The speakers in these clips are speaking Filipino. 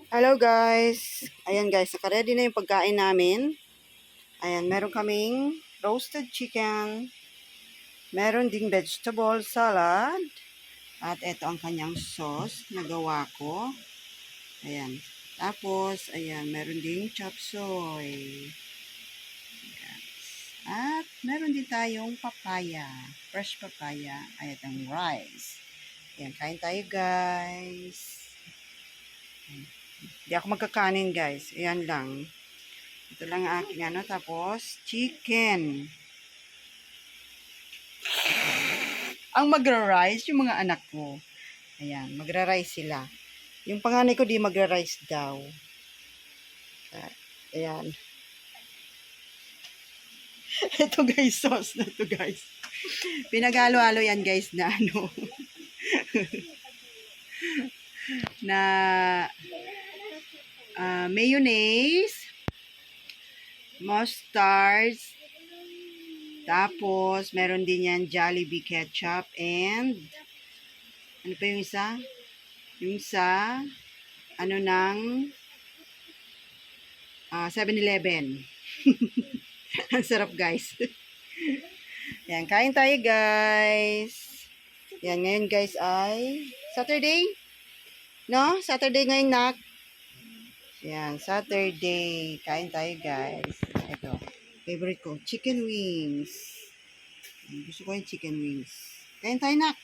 Hello guys! Ayan guys, naka-ready na yung pagkain namin. Ayan, meron kaming roasted chicken. Meron ding vegetable salad. At ito ang kanyang sauce na gawa ko. Ayan. Tapos, ayan, meron ding chop suey. Ayan. At meron din tayong papaya. Fresh papaya. Ayan, ang rice. Ayan, kain tayo guys. Hindi ako magkakanin guys. Ayan lang. Ito lang ang aking ano. Tapos, chicken. Ang magra-rice, yung mga anak ko. Ayan, magra-rice sila. Yung panganay ko, di magra-rice daw. Ayan. Ito guys, sauce na to guys. Pinagalo-halo yan guys na ano. na mayonnaise, mustard, tapos meron din yan Jollibee ketchup and ano pa yung isa? Yung sa ano ng 7-Eleven. Ang sarap guys. Yan, kain tayo guys. Yan, ngayon guys ay Saturday? No? Saturday ngayon nak. Yan, Saturday. Kain tayo guys. Ito, favorite ko, chicken wings. Gusto ko yung chicken wings. Kain tayo nak.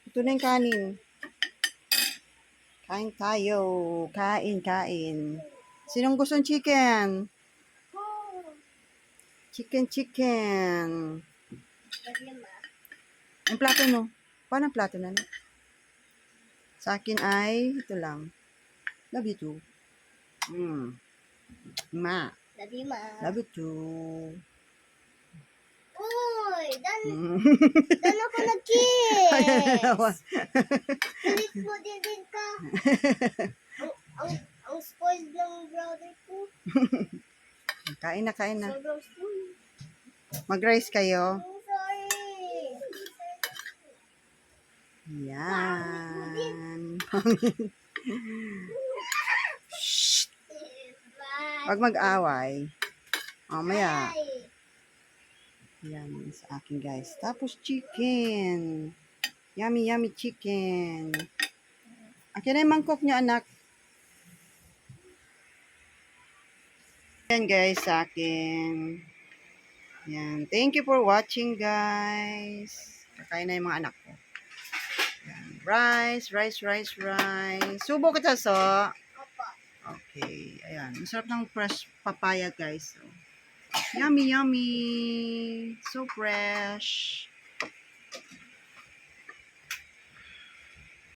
Ito na yung kanin. Kain tayo. Kain, kain. Sinong gustong chicken? Chicken. Ang plato mo? Paano ang plato na? Sa akin ay, ito lang. Love you too. Ma. Love you, Ma. Love you too. Uy, dan ako nag-kiss. Kulit mo din ka. Ang spoiled ng brother ko. Kain na. Sobrang spoiled. Mag-rice kayo. I'm sorry. Yan. Bye. Huwag mag-away. Mamaya. Bye. Yan sa akin guys. Tapos chicken. Yummy chicken. Akin na yung mangkok niya anak. Yan guys sa akin. Yan. Thank you for watching guys. Kakain na yung mga anak ko. Yan. Rice. Subo kita so. Opo. Okay. Ayan. Masarap ng fresh papaya guys. So, yummy. So fresh.